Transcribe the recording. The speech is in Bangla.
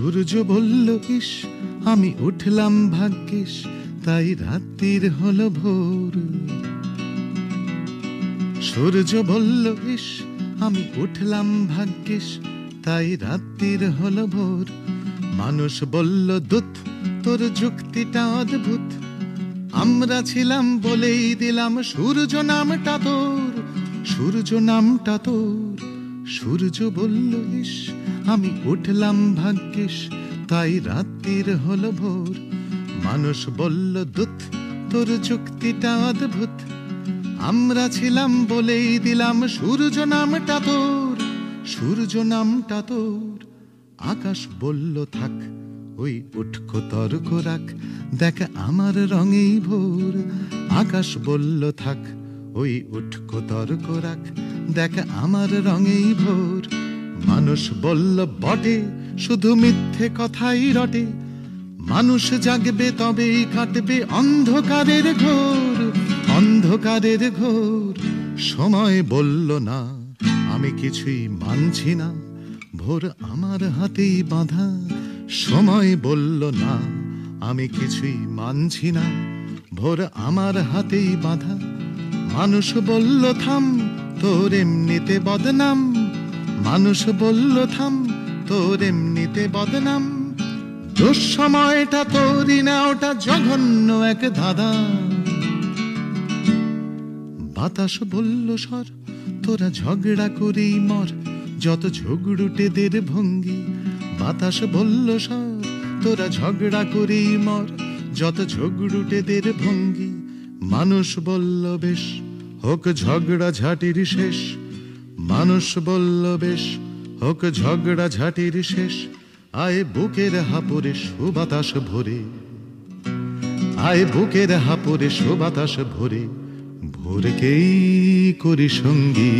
সূর্য বলল ইস আমি উঠলাম ভাগ্যিস, তাই রাত্রির হলো ভোর। সূর্য বলল ইস আমি উঠলাম ভাগ্যিস, তাই রাত্রির হলো ভোর। মানুষ বলল দুধ তোর যুক্তিটা অদ্ভুত, আমরা ছিলাম বলেই দিলাম সূর্য নামটা তোর, সূর্য নামটা তোর। সূর্য বলল ইস আমি উঠলাম ভাগ্যিস, তাই রাত্রির হলো ভোর। মানুষ বলল দুধ তোর যুক্তিটা অদ্ভুত, আমরা ছিলাম বলেই দিলাম সূর্য নামটা তোর, সূর্য নামটা তোর। আকাশ বলল থাক ওই উটকো তর্ক রাখ, দেখ আমার রঙেই ভোর। আকাশ বলল থাক ওই উটকো তর্ক রাখ, দেখ আমার রঙেই ভোর। মানুষ বলল বটে শুধু মিথ্যে কথাই রটে, মানুষ জাগবে তবেই কাটবে অন্ধকারের ঘোর, অন্ধকারের ঘোর। সময় বলল না আমি কিছুই মানছি না, ভোর আমার হাতেই বাঁধা। সময় বলল না আমি কিছুই মানছি না, ভোর আমার হাতেই বাঁধা। মানুষ বলল থাম তোর এমনিতে বদনাম, মানুষ বলল থাম তোর এমনিতে বদনাম। দুঃসময়টা তোরই না, ওটা জঘন্য এক ধাঁধা। বাতাস বলল সর তোরা ঝগড়া করেই মর, যত ঝগড়ুটেদের ভঙ্গি। বাতাস বলল সর তোরা ঝগড়া করেই মর, যত ঝগড়ুটেদের ভঙ্গি। মানুষ বলল বেশ হোক ঝগড়া ঝাঁটির শেষ, মানুষ বলল বেশ হোক ঝগড়া ঝাঁটির শেষ। আয় বুকের হাপুরে সুবাতাস ভরে, আয় বুকের হাপুরে সুবাতাস ভরে, ভোরকেই করি সঙ্গী।